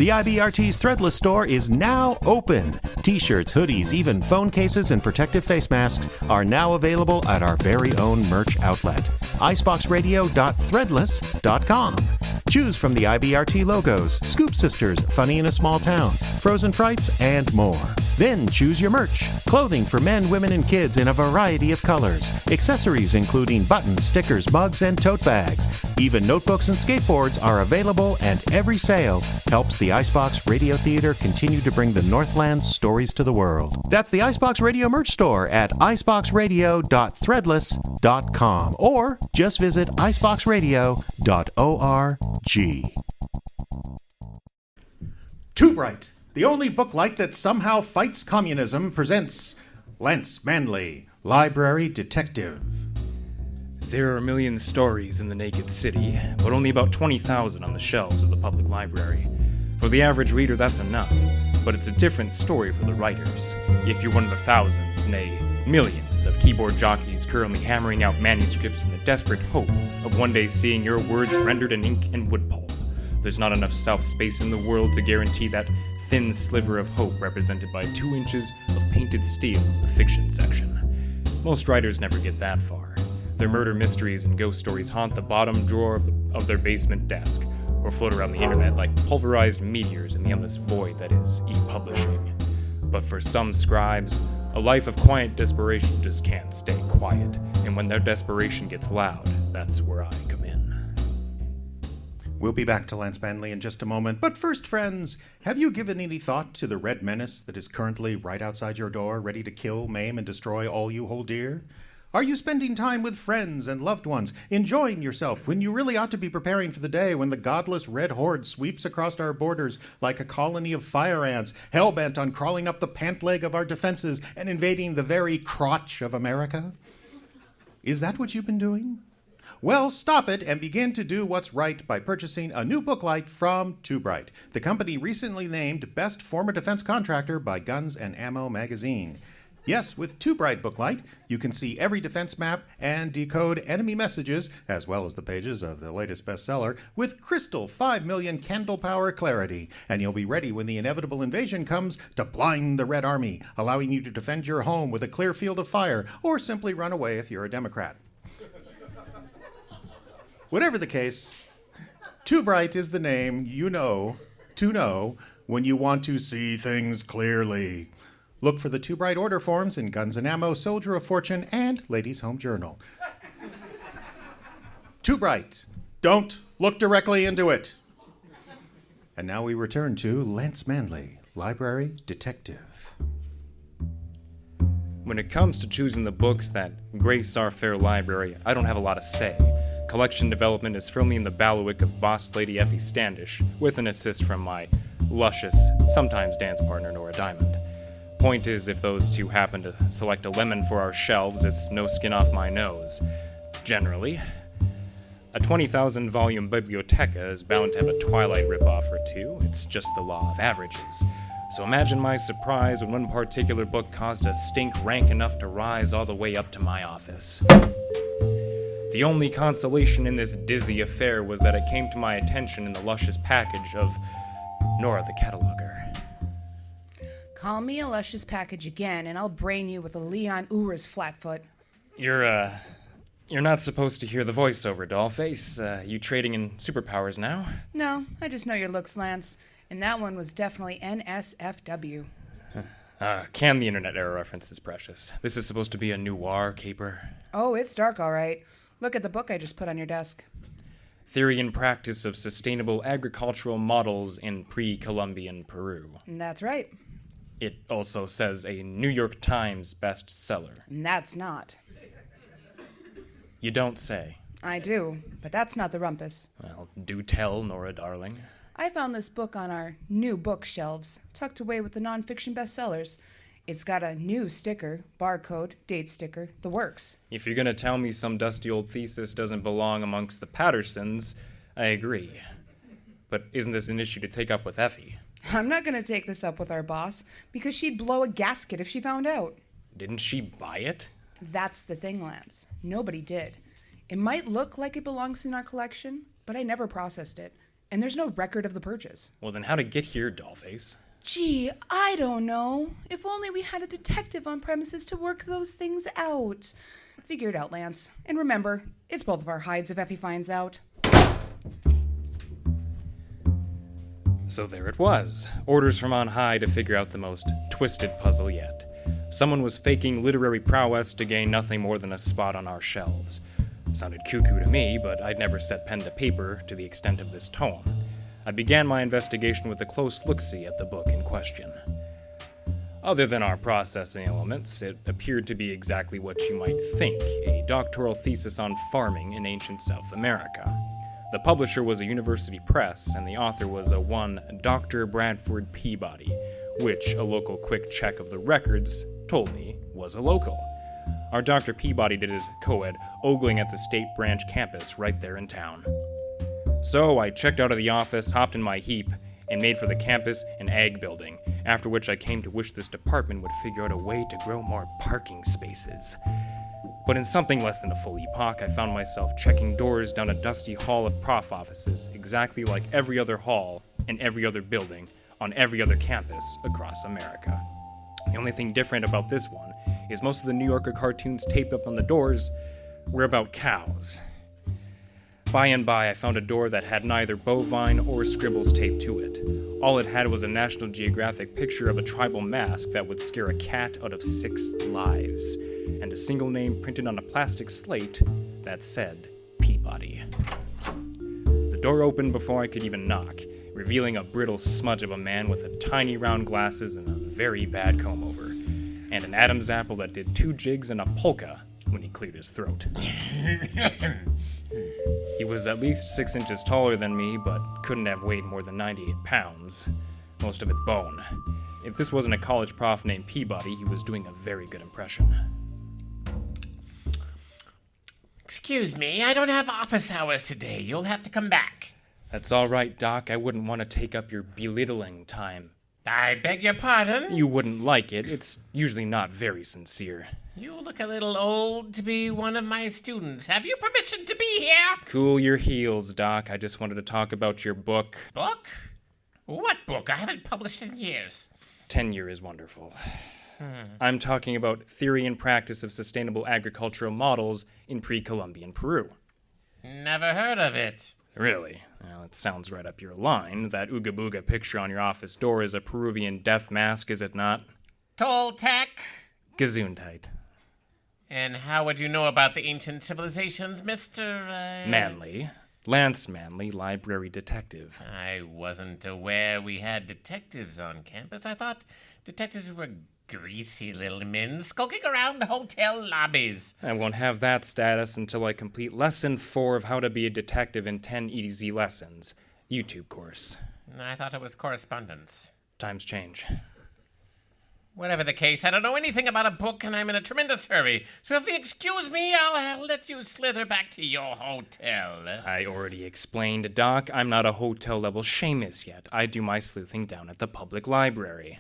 The IBRT's Threadless store is now open. T-shirts, hoodies, even phone cases and protective face masks are now available at our very own merch outlet, iceboxradio.threadless.com. Choose from the IBRT logos, Scoop Sisters, Funny in a Small Town, Frozen Frights, and more. Then choose your merch. Clothing for men, women, and kids in a variety of colors. Accessories including buttons, stickers, mugs, and tote bags. Even notebooks and skateboards are available, and every sale helps the Icebox Radio Theater continue to bring the Northland's stories to the world. That's the Icebox Radio merch store at iceboxradio.threadless.com, or just visit iceboxradio.org. Too Bright, the only book light that somehow fights communism, presents Lance Manley, Library Detective. There are a million stories in the naked city, but only about 20,000 on the shelves of the public library. For the average reader, that's enough, but it's a different story for the writers. If you're one of the thousands, nay, millions of keyboard jockeys currently hammering out manuscripts in the desperate hope of one day seeing your words rendered in ink and wood pulp, there's not enough self-space in the world to guarantee that thin sliver of hope represented by 2 inches of painted steel in the fiction section. Most writers never get that far. Their murder mysteries and ghost stories haunt the bottom drawer of their basement desk, or float around the internet like pulverized meteors in the endless void that is e-publishing. But for some scribes, a life of quiet desperation just can't stay quiet, and when their desperation gets loud, that's where I come in. We'll be back to Lance Manley in just a moment, but first, friends, have you given any thought to the red menace that is currently right outside your door, ready to kill, maim, and destroy all you hold dear? Are you spending time with friends and loved ones, enjoying yourself when you really ought to be preparing for the day when the godless red horde sweeps across our borders like a colony of fire ants, hell-bent on crawling up the pant leg of our defenses and invading the very crotch of America? Is that what you've been doing? Well, stop it and begin to do what's right by purchasing a new booklight from Too Bright, the company recently named Best Former Defense Contractor by Guns and Ammo magazine. Yes, with Too Bright Booklight, you can see every defense map and decode enemy messages, as well as the pages of the latest bestseller, with crystal 5 million candle power clarity, and you'll be ready when the inevitable invasion comes to blind the Red Army, allowing you to defend your home with a clear field of fire, or simply run away if you're a Democrat. Whatever the case, Too Bright is the name you know to know when you want to see things clearly. Look for the Too Bright order forms in Guns and Ammo, Soldier of Fortune, and Ladies' Home Journal. Too Bright. Don't look directly into it. And now we return to Lance Manley, Library Detective. When it comes to choosing the books that grace our fair library, I don't have a lot to say. Collection development is firmly in the bailiwick of Boss Lady Effie Standish, with an assist from my luscious, sometimes dance partner, Nora Diamond. Point is, if those two happen to select a lemon for our shelves, it's no skin off my nose. Generally. A 20,000 volume biblioteca is bound to have a Twilight ripoff or two. It's just the law of averages. So imagine my surprise when one particular book caused a stink rank enough to rise all the way up to my office. The only consolation in this dizzy affair was that it came to my attention in the luscious package of Nora the Cataloger. Call me a luscious package again, and I'll brain you with a Leon Ura's flatfoot. You're not supposed to hear the voiceover, Dollface. You trading in superpowers now? No, I just know your looks, Lance. And that one was definitely NSFW. Can the internet era reference is precious. This is supposed to be a noir caper. Oh, it's dark, all right. Look at the book I just put on your desk. Theory and Practice of Sustainable Agricultural Models in Pre-Columbian Peru. That's right. It also says a New York Times bestseller. And that's not. You don't say. I do, but that's not the rumpus. Well, do tell, Nora darling. I found this book on our new bookshelves, tucked away with the nonfiction bestsellers. It's got a new sticker, barcode, date sticker, the works. If you're gonna tell me some dusty old thesis doesn't belong amongst the Pattersons, I agree. But isn't this an issue to take up with Effie? I'm not going to take this up with our boss, because she'd blow a gasket if she found out. Didn't she buy it? That's the thing, Lance. Nobody did. It might look like it belongs in our collection, but I never processed it. and there's no record of the purchase. Well, then how'd it get here, Dollface? Gee, I don't know. If only we had a detective on premises to work those things out. Figure it out, Lance. And remember, it's both of our hides if Effie finds out. So there it was. Orders from on high to figure out the most twisted puzzle yet. Someone was faking literary prowess to gain nothing more than a spot on our shelves. Sounded cuckoo to me, but I'd never set pen to paper to the extent of this tome. I began my investigation with a close look-see at the book in question. Other than our processing elements, it appeared to be exactly what you might think, a doctoral thesis on farming in ancient South America. The publisher was a university press, and the author was a one Dr. Bradford Peabody, which a local quick check of the records told me was a local. Our Dr. Peabody did his co-ed ogling at the State Branch campus right there in town. So I checked out of the office, hopped in my heap, and made for the campus and ag building, after which I came to wish this department would figure out a way to grow more parking spaces. But in something less than a full epoch, I found myself checking doors down a dusty hall of prof offices, exactly like every other hall and every other building on every other campus across America. The only thing different about this one is most of the New Yorker cartoons taped up on the doors were about cows. By and by, I found a door that had neither bovine or scribbles taped to it. All it had was a National Geographic picture of a tribal mask that would scare a cat out of 6 lives, and a single name printed on a plastic slate that said Peabody. The door opened before I could even knock, revealing a brittle smudge of a man with a tiny round glasses and a very bad comb-over, and an Adam's apple that did 2 jigs and a polka when he cleared his throat. He was at least 6 inches taller than me, but couldn't have weighed more than 98 pounds, most of it bone. If this wasn't a college prof named Peabody, he was doing a very good impression. Excuse me, I don't have office hours today. You'll have to come back. That's all right, Doc. I wouldn't want to take up your belittling time. I beg your pardon? You wouldn't like it. It's usually not very sincere. You look a little old to be one of my students. Have you permission to be here? Cool your heels, Doc. I just wanted to talk about your book. Book? What book? I haven't published in years. Tenure is wonderful. I'm talking about Theory and Practice of Sustainable Agricultural Models in Pre-Columbian Peru. Never heard of it. Really? Well, it sounds right up your line. That Ooga Booga picture on your office door is a Peruvian death mask, is it not? Toltec? Gesundheit. And how would you know about the ancient civilizations, Mr. Manley. Lance Manley, library detective. I wasn't aware we had detectives on campus. I thought detectives were greasy little men skulking around hotel lobbies. I won't have that status until I complete Lesson 4 of How to Be a Detective in 10 Easy Lessons. YouTube course. I thought it was correspondence. Times change. Whatever the case, I don't know anything about a book, and I'm in a tremendous hurry. So if you excuse me, I'll let you slither back to your hotel. I already explained, Doc. I'm not a hotel-level Seamus yet. I do my sleuthing down at the public library.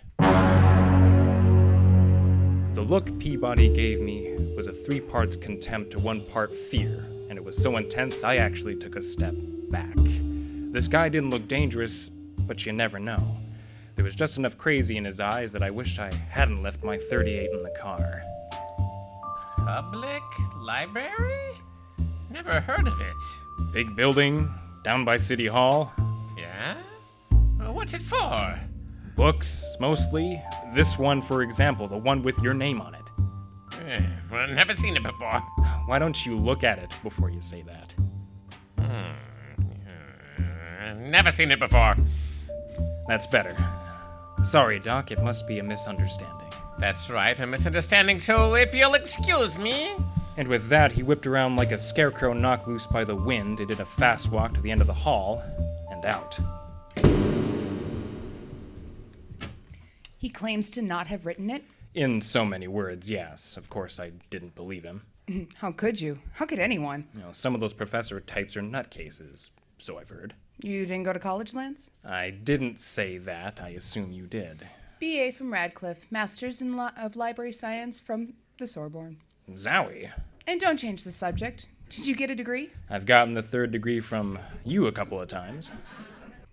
The look Peabody gave me was a 3 parts contempt to 1 part fear, and it was so intense I actually took a step back. This guy didn't look dangerous, but you never know. There was just enough crazy in his eyes that I wish I hadn't left my .38 in the car. Public library? Never heard of it. Big building, down by City Hall. Yeah? Well, what's it for? Books, mostly. This one, for example, the one with your name on it. Well, never seen it before. Why don't you look at it before you say that? Never seen it before. That's better. Sorry, Doc, it must be a misunderstanding. That's right, a misunderstanding, so if you'll excuse me. And with that, he whipped around like a scarecrow knocked loose by the wind and did a fast walk to the end of the hall and out. He claims to not have written it? In so many words, yes. Of course, I didn't believe him. How could you? How could anyone? You know, some of those professor types are nutcases, so I've heard. You didn't go to college, Lance? I didn't say that. I assume you did. BA from Radcliffe, Masters of Library Science from the Sorbonne. Zowie. And don't change the subject. Did you get a degree? I've gotten the 3rd degree from you a couple of times.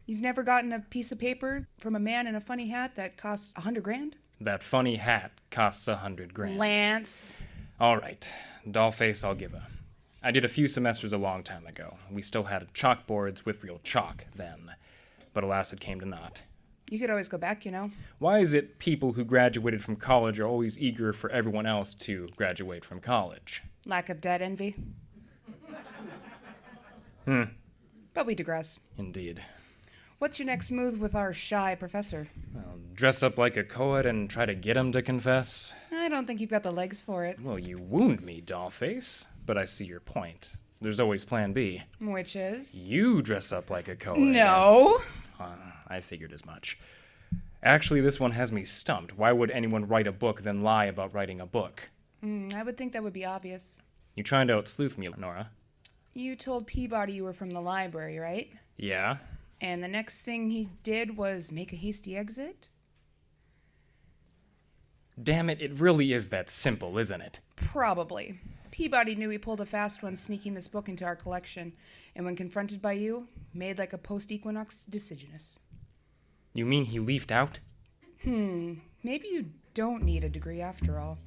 You've never gotten a piece of paper from a man in a funny hat that costs $100,000? That funny hat costs $100,000. Lance. All right, dollface I'll give her. I did a few semesters a long time ago. We still had chalkboards with real chalk then, but alas it came to naught. You could always go back, you know. Why is it people who graduated from college are always eager for everyone else to graduate from college? Lack of debt envy. But we digress. Indeed. What's your next move with our shy professor? I'll dress up like a co-ed and try to get him to confess. I don't think you've got the legs for it. Well, you wound me, dollface, but I see your point. There's always plan B. Which is? You dress up like a co-ed. No. I figured as much. Actually, this one has me stumped. Why would anyone write a book then lie about writing a book? I would think that would be obvious. You trying to out-sleuth me, Nora? You told Peabody you were from the library, right? Yeah? And the next thing he did was make a hasty exit? Damn it, it really is that simple, isn't it? Probably. Peabody knew he pulled a fast one sneaking this book into our collection, and when confronted by you, made like a post-equinox decisionist. You mean he leafed out? Maybe you don't need a degree after all.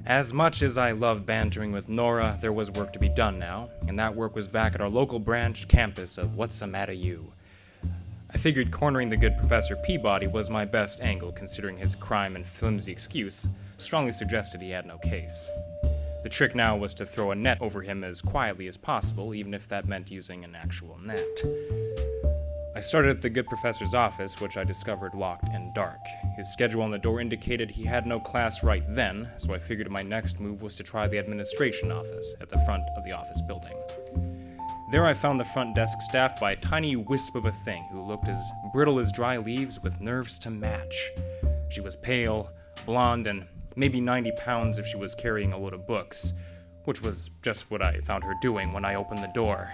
As much as I love bantering with Nora, there was work to be done now, and that work was back at our local branch campus of What's the Matter You. I figured cornering the good Professor Peabody was my best angle, considering his crime and flimsy excuse strongly suggested he had no case. The trick now was to throw a net over him as quietly as possible, even if that meant using an actual net. I started at the good professor's office, which I discovered locked and dark. His schedule on the door indicated he had no class right then, so I figured my next move was to try the administration office at the front of the office building. There I found the front desk staffed by a tiny wisp of a thing who looked as brittle as dry leaves with nerves to match. She was pale, blonde, and maybe 90 pounds if she was carrying a load of books, which was just what I found her doing when I opened the door.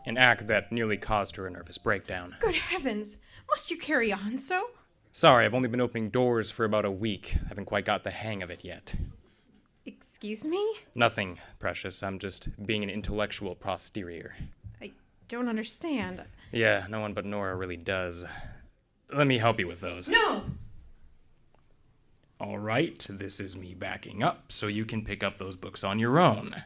An act that nearly caused her a nervous breakdown. Good heavens! Must you carry on so? Sorry, I've only been opening doors for about a week. Haven't quite got the hang of it yet. Excuse me? Nothing, precious. I'm just being an intellectual posterior. I don't understand. Yeah, no one but Nora really does. Let me help you with those. No! All right, this is me backing up, so you can pick up those books on your own.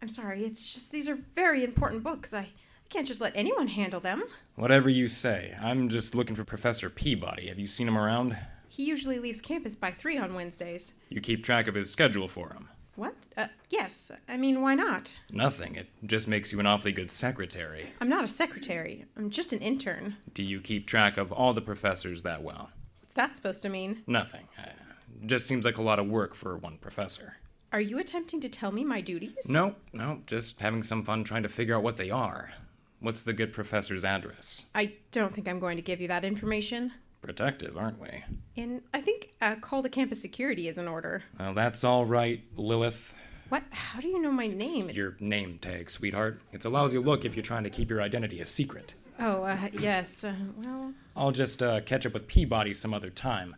I'm sorry, it's just these are very important books. I can't just let anyone handle them. Whatever you say. I'm just looking for Professor Peabody. Have you seen him around? He usually leaves campus by 3 on Wednesdays. You keep track of his schedule for him? What? Yes. I mean, why not? Nothing. It just makes you an awfully good secretary. I'm not a secretary. I'm just an intern. Do you keep track of all the professors that well? What's that supposed to mean? Nothing. Just seems like a lot of work for one professor. Are you attempting to tell me my duties? No, just having some fun trying to figure out what they are. What's the good professor's address? I don't think I'm going to give you that information. Protective, aren't we? And I think call the campus security is in order. Well, that's all right, Lilith. What? How do you know my name? It's your name tag, sweetheart. It's a lousy look if you're trying to keep your identity a secret. Oh, yes. Well... I'll just catch up with Peabody some other time.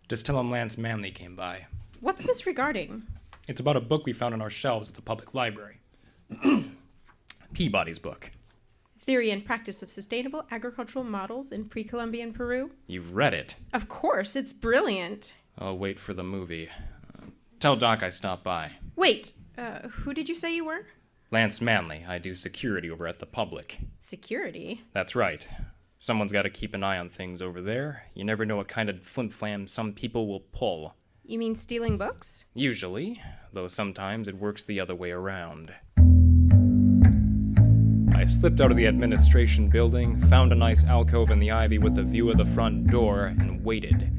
Just tell him Lance Manley came by. What's this regarding? It's about a book we found on our shelves at the public library. Peabody's book. Theory and Practice of Sustainable Agricultural Models in Pre-Columbian Peru? You've read it. Of course, it's brilliant. I'll wait for the movie. Tell Doc I stopped by. Wait, who did you say you were? Lance Manley. I do security over at the public. Security? That's right. Someone's got to keep an eye on things over there. You never know what kind of flim-flam some people will pull. You mean stealing books? Usually, though sometimes it works the other way around. I slipped out of the administration building, found a nice alcove in the ivy with a view of the front door, and waited.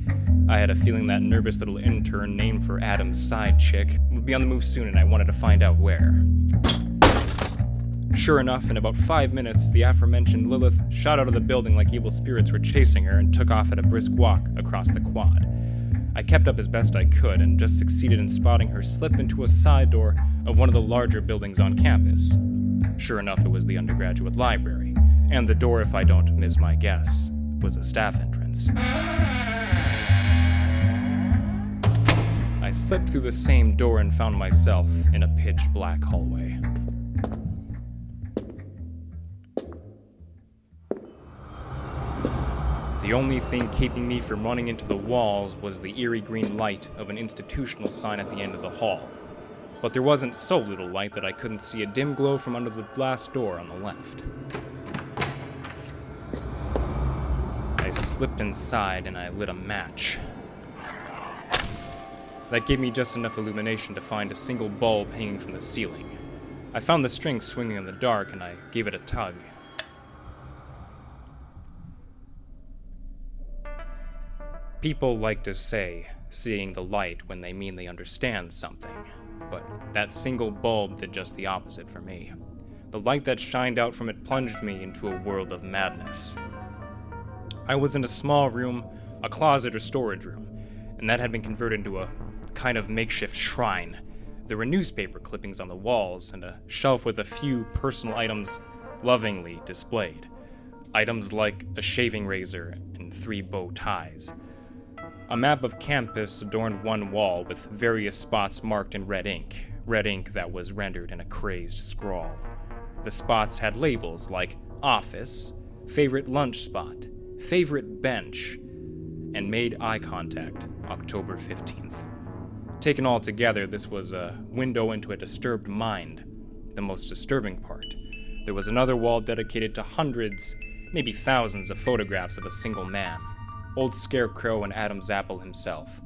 I had a feeling that nervous little intern named for Adam's side chick would be on the move soon, and I wanted to find out where. Sure enough, in about 5 minutes, the aforementioned Lilith shot out of the building like evil spirits were chasing her and took off at a brisk walk across the quad. I kept up as best I could and just succeeded in spotting her slip into a side door of one of the larger buildings on campus. Sure enough, it was the undergraduate library, and the door, if I don't miss my guess, was a staff entrance. I slipped through the same door and found myself in a pitch-black hallway. The only thing keeping me from running into the walls was the eerie green light of an institutional sign at the end of the hall. But there wasn't so little light that I couldn't see a dim glow from under the glass door on the left. I slipped inside and I lit a match. That gave me just enough illumination to find a single bulb hanging from the ceiling. I found the string swinging in the dark and I gave it a tug. People like to say, seeing the light when they mean they understand something, but that single bulb did just the opposite for me. The light that shined out from it plunged me into a world of madness. I was in a small room, a closet or storage room, and that had been converted into a kind of makeshift shrine. There were newspaper clippings on the walls and a shelf with a few personal items lovingly displayed. Items like a shaving razor and 3 bow ties. A map of campus adorned one wall with various spots marked in red ink that was rendered in a crazed scrawl. The spots had labels like office, favorite lunch spot, favorite bench, and made eye contact, October 15th. Taken all together, this was a window into a disturbed mind. The most disturbing part, there was another wall dedicated to hundreds, maybe thousands of photographs of a single man. Old Scarecrow and Adam's apple himself,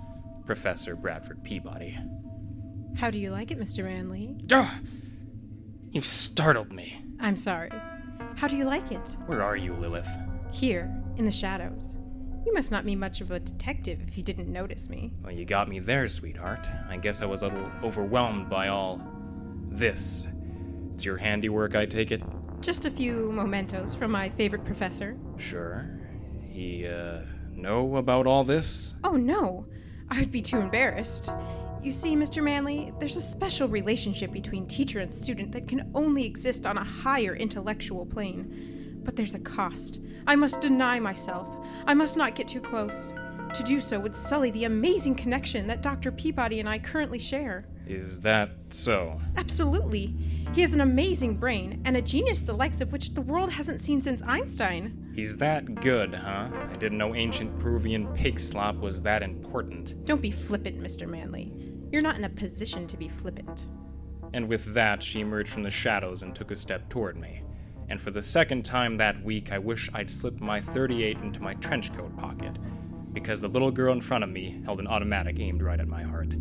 Professor Bradford Peabody. How do you like it, Mr. Manley? You startled me. I'm sorry. How do you like it? Where are you, Lilith? Here, in the shadows. You must not be much of a detective if you didn't notice me. Well, you got me there, sweetheart. I guess I was a little overwhelmed by all this. It's your handiwork, I take it? Just a few mementos from my favorite professor. Sure. He, know about all this? Oh, no. I would be too embarrassed. You see, Mr. Manley, there's a special relationship between teacher and student that can only exist on a higher intellectual plane. But there's a cost. I must deny myself. I must not get too close. To do so would sully the amazing connection that Dr. Peabody and I currently share. Is that so? Absolutely. He has an amazing brain, and a genius the likes of which the world hasn't seen since Einstein. He's that good, huh? I didn't know ancient Peruvian pig slop was that important. Don't be flippant, Mr. Manley. You're not in a position to be flippant. And with that, she emerged from the shadows and took a step toward me. And for the second time that week, I wish I'd slipped my .38 into my trench coat pocket, because the little girl in front of me held an automatic aimed right at my heart.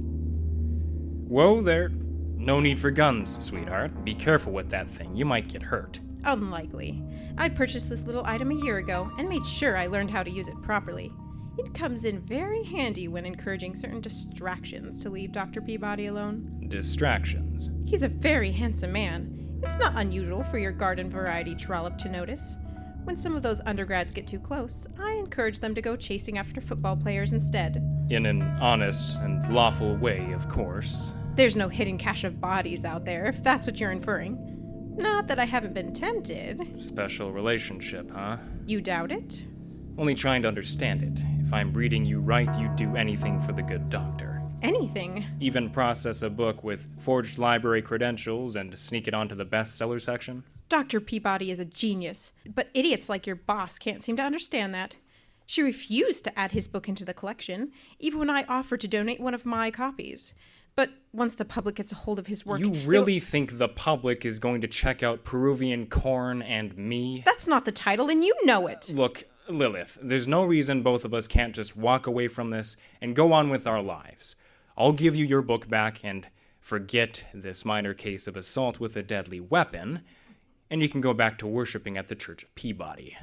Whoa there. No need for guns, sweetheart. Be careful with that thing. You might get hurt. Unlikely. I purchased this little item a year ago and made sure I learned how to use it properly. It comes in very handy when encouraging certain distractions to leave Dr. Peabody alone. Distractions? He's a very handsome man. It's not unusual for your garden variety trollop to notice. When some of those undergrads get too close, I encourage them to go chasing after football players instead. In an honest and lawful way, of course. There's no hidden cache of bodies out there, if that's what you're inferring. Not that I haven't been tempted. Special relationship, huh? You doubt it? Only trying to understand it. If I'm reading you right, you'd do anything for the good doctor. Anything? Even process a book with forged library credentials and sneak it onto the bestseller section? Dr. Peabody is a genius, but idiots like your boss can't seem to understand that. She refused to add his book into the collection, even when I offered to donate one of my copies. But once the public gets a hold of his work... You really think the public is going to check out Peruvian Corn and Me? That's not the title, and you know it. Look, Lilith, there's no reason both of us can't just walk away from this and go on with our lives. I'll give you your book back and forget this minor case of assault with a deadly weapon, and you can go back to worshiping at the Church of Peabody.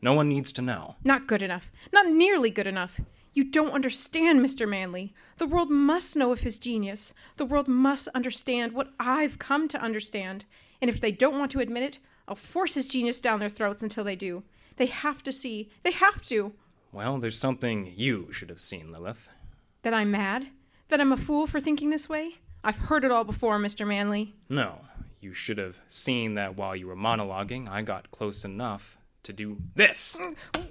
No one needs to know. Not good enough. Not nearly good enough. You don't understand, Mr. Manley. The world must know of his genius. The world must understand what I've come to understand. And if they don't want to admit it, I'll force his genius down their throats until they do. They have to see. They have to. Well, there's something you should have seen, Lilith. That I'm mad? That I'm a fool for thinking this way? I've heard it all before, Mr. Manley. No, you should have seen that while you were monologuing, I got close enough to do this.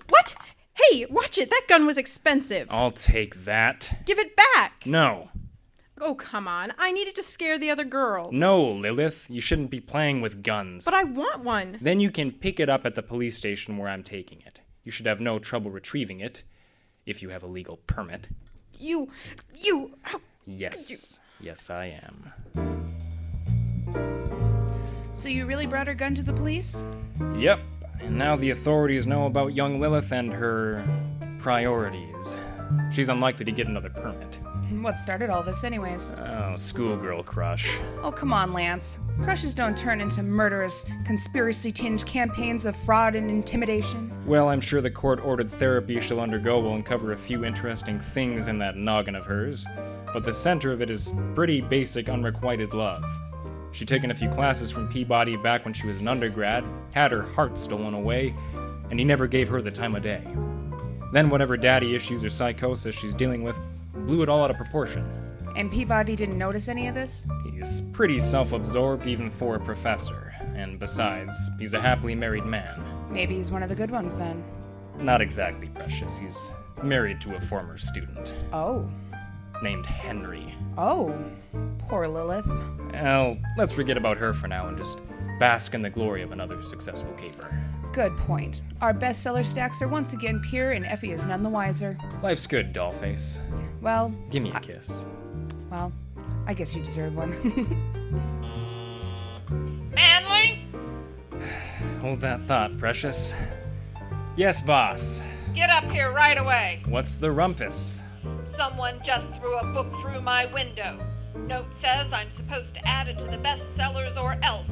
What? Hey, watch it. That gun was expensive. I'll take that. Give it back. No. Oh, come on. I needed to scare the other girls. No, Lilith. You shouldn't be playing with guns. But I want one. Then you can pick it up at the police station where I'm taking it. You should have no trouble retrieving it, if you have a legal permit. You, how Yes. could you? Yes, I am. So you really brought her gun to the police? Yep. And now the authorities know about young Lilith and her priorities. She's unlikely to get another permit. What started all this anyways? Oh, schoolgirl crush. Oh, come on, Lance. Crushes don't turn into murderous, conspiracy-tinged campaigns of fraud and intimidation. Well, I'm sure the court-ordered therapy she'll undergo will uncover a few interesting things in that noggin of hers, but the center of it is pretty basic unrequited love. She'd taken a few classes from Peabody back when she was an undergrad, had her heart stolen away, and he never gave her the time of day. Then whatever daddy issues or psychosis she's dealing with blew it all out of proportion. And Peabody didn't notice any of this? He's pretty self-absorbed even for a professor, and besides, he's a happily married man. Maybe he's one of the good ones then. Not exactly, Precious. He's married to a former student Oh. named Henry. Oh. Poor Lilith. Well, let's forget about her for now and just bask in the glory of another successful caper. Good point. Our bestseller stacks are once again pure, and Effie is none the wiser. Life's good, dollface. Well, Give me a kiss. well, I guess you deserve one. Manley? Hold that thought, Precious. Yes, boss. Get up here right away. What's the rumpus? Someone just threw a book through my window. Note says I'm supposed to add it to the bestsellers or else.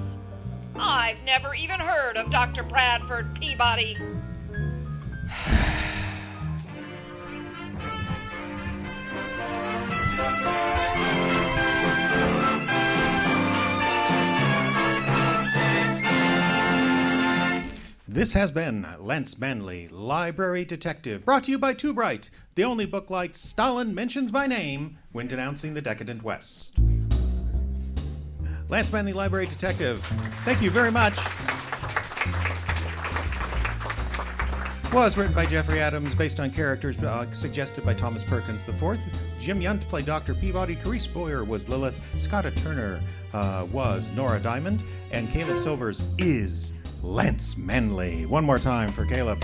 I've never even heard of Dr. Bradford Peabody. This has been Lance Manley, Library Detective, brought to you by Too Bright, the only book like Stalin mentions by name when denouncing the decadent West. Lance Manley, Library Detective, thank you very much. Was written by Jeffrey Adams, based on characters suggested by Thomas Perkins IV. Jim Yount played Dr. Peabody. Charis Boyer was Lilith. Scotta Turner was Nora Diamond. And Caleb Silvers is Lance Manley. One more time for Caleb.